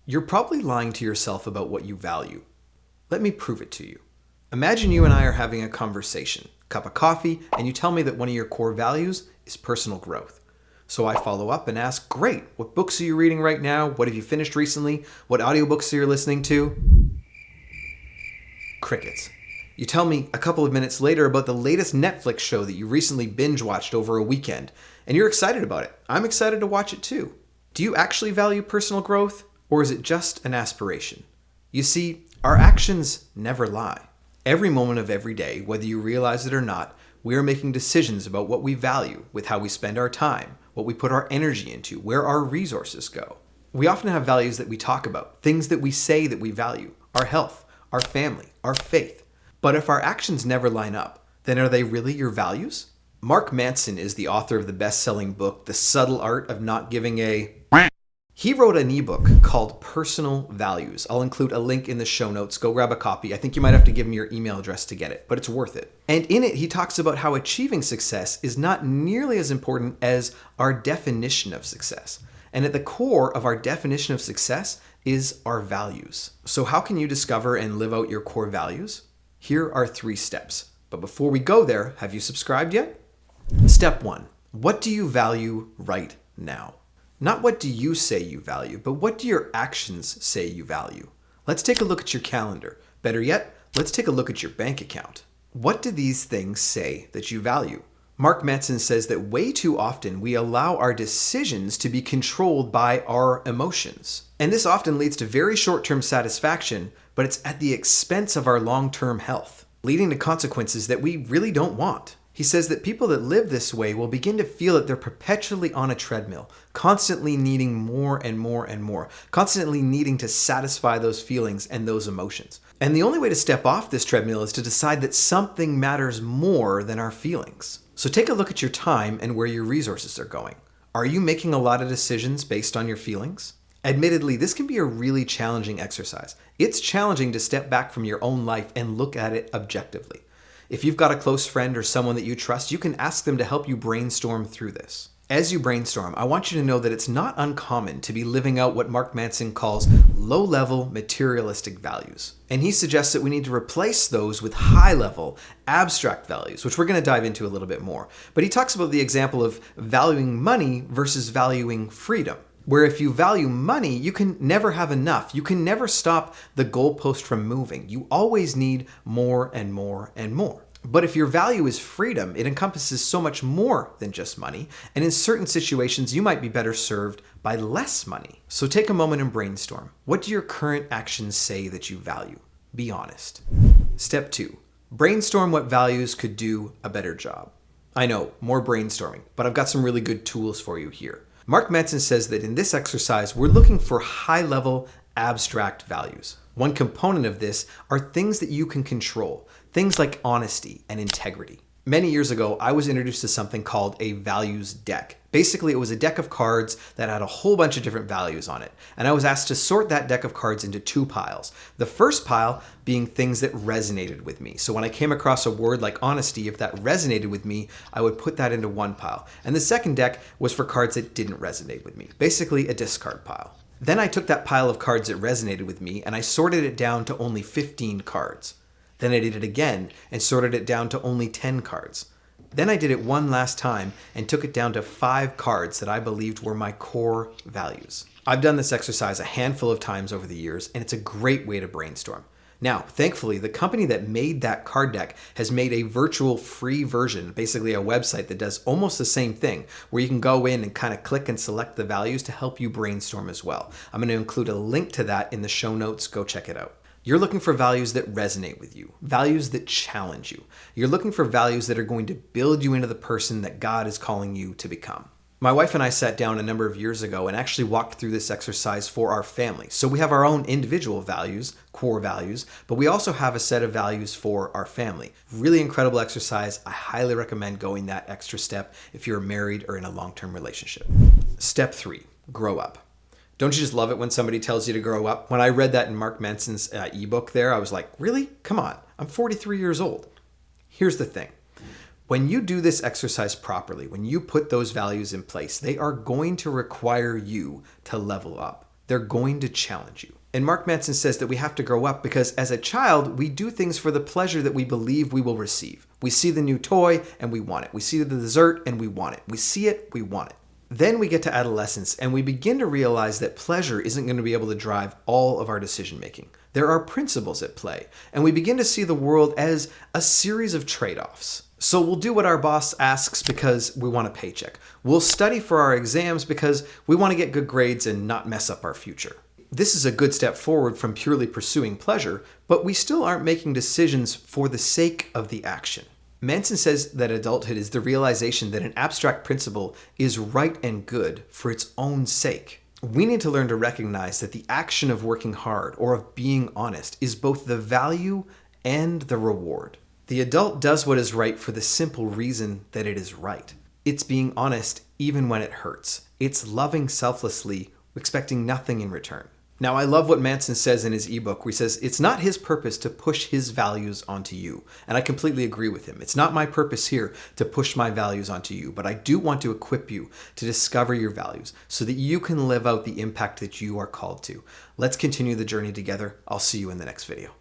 You're probably lying to yourself about what you value. Let me prove it to you. Imagine you and I are having a conversation, cup of coffee, and you tell me that one of your core values is personal growth. So I follow up and ask, great, what books are you reading right now? What have you finished recently? What audiobooks are you listening to? Crickets. You tell me a couple of minutes later about the latest Netflix show that you recently binge watched over a weekend, and you're excited about it. I'm excited to watch it too. Do you actually value personal growth, or is it just an aspiration? You see, our actions never lie. Every moment of every day, whether you realize it or not, we are making decisions about what we value with how we spend our time, what we put our energy into, where our resources go. We often have values that we talk about, things that we say that we value, our health, our family, our faith. But if our actions never line up, then are they really your values? Mark Manson is the author of the best-selling book, The Subtle Art of Not Giving a... He wrote an ebook called Personal Values. I'll include a link in the show notes. Go grab a copy. I think you might have to give me your email address to get it, but it's worth it. And in it, he talks about how achieving success is not nearly as important as our definition of success. And at the core of our definition of success is our values. So how can you discover and live out your core values? Here are 3 steps. But before we go there, have you subscribed yet? Step 1. What do you value right now? Not what do you say you value, but what do your actions say you value? Let's take a look at your calendar. Better yet, let's take a look at your bank account. What do these things say that you value? Mark Manson says that way too often we allow our decisions to be controlled by our emotions. And this often leads to very short-term satisfaction, but it's at the expense of our long-term health, leading to consequences that we really don't want. He says that people that live this way will begin to feel that they're perpetually on a treadmill, constantly needing more and more and more, constantly needing to satisfy those feelings and those emotions. And the only way to step off this treadmill is to decide that something matters more than our feelings. So take a look at your time and where your resources are going. Are you making a lot of decisions based on your feelings? Admittedly, this can be a really challenging exercise. It's challenging to step back from your own life and look at it objectively. If you've got a close friend or someone that you trust, you can ask them to help you brainstorm through this. As you brainstorm, I want you to know that it's not uncommon to be living out what Mark Manson calls low-level materialistic values. And he suggests that we need to replace those with high-level abstract values, which we're going to dive into a little bit more. But he talks about the example of valuing money versus valuing freedom, where if you value money, you can never have enough. You can never stop the goalpost from moving. You always need more and more and more. But if your value is freedom, it encompasses so much more than just money. And in certain situations, you might be better served by less money. So take a moment and brainstorm. What do your current actions say that you value? Be honest. Step 2, brainstorm what values could do a better job. I know, more brainstorming, but I've got some really good tools for you here. Mark Manson says that in this exercise, we're looking for high-level abstract values. One component of this are things that you can control, things like honesty and integrity. Many years ago, I was introduced to something called a values deck. Basically, it was a deck of cards that had a whole bunch of different values on it. And I was asked to sort that deck of cards into 2 piles. The first pile being things that resonated with me. So when I came across a word like honesty, if that resonated with me, I would put that into one pile. And the second deck was for cards that didn't resonate with me. Basically, a discard pile. Then I took that pile of cards that resonated with me and I sorted it down to only 15 cards. Then I did it again and sorted it down to only 10 cards. Then I did it one last time and took it down to 5 cards that I believed were my core values. I've done this exercise a handful of times over the years, and it's a great way to brainstorm. Now, thankfully, the company that made that card deck has made a virtual free version, basically a website that does almost the same thing, where you can go in and kind of click and select the values to help you brainstorm as well. I'm going to include a link to that in the show notes. Go check it out. You're looking for values that resonate with you, values that challenge you. You're looking for values that are going to build you into the person that God is calling you to become. My wife and I sat down a number of years ago and actually walked through this exercise for our family. So we have our own individual values, core values, but we also have a set of values for our family. Really incredible exercise. I highly recommend going that extra step if you're married or in a long-term relationship. Step 3, grow up. Don't you just love it when somebody tells you to grow up? When I read that in Mark Manson's ebook there, I was like, really? Come on, I'm 43 years old. Here's the thing. When you do this exercise properly, when you put those values in place, they are going to require you to level up. They're going to challenge you. And Mark Manson says that we have to grow up because as a child, we do things for the pleasure that we believe we will receive. We see the new toy and we want it. We see the dessert and we want it. We see it, we want it. Then we get to adolescence and we begin to realize that pleasure isn't going to be able to drive all of our decision making. There are principles at play, and we begin to see the world as a series of trade-offs. So we'll do what our boss asks because we want a paycheck. We'll study for our exams because we want to get good grades and not mess up our future. This is a good step forward from purely pursuing pleasure, but we still aren't making decisions for the sake of the action. Manson says that adulthood is the realization that an abstract principle is right and good for its own sake. We need to learn to recognize that the action of working hard or of being honest is both the value and the reward. The adult does what is right for the simple reason that it is right. It's being honest even when it hurts. It's loving selflessly, expecting nothing in return. Now, I love what Manson says in his ebook, where he says it's not his purpose to push his values onto you. And I completely agree with him. It's not my purpose here to push my values onto you, but I do want to equip you to discover your values so that you can live out the impact that you are called to. Let's continue the journey together. I'll see you in the next video.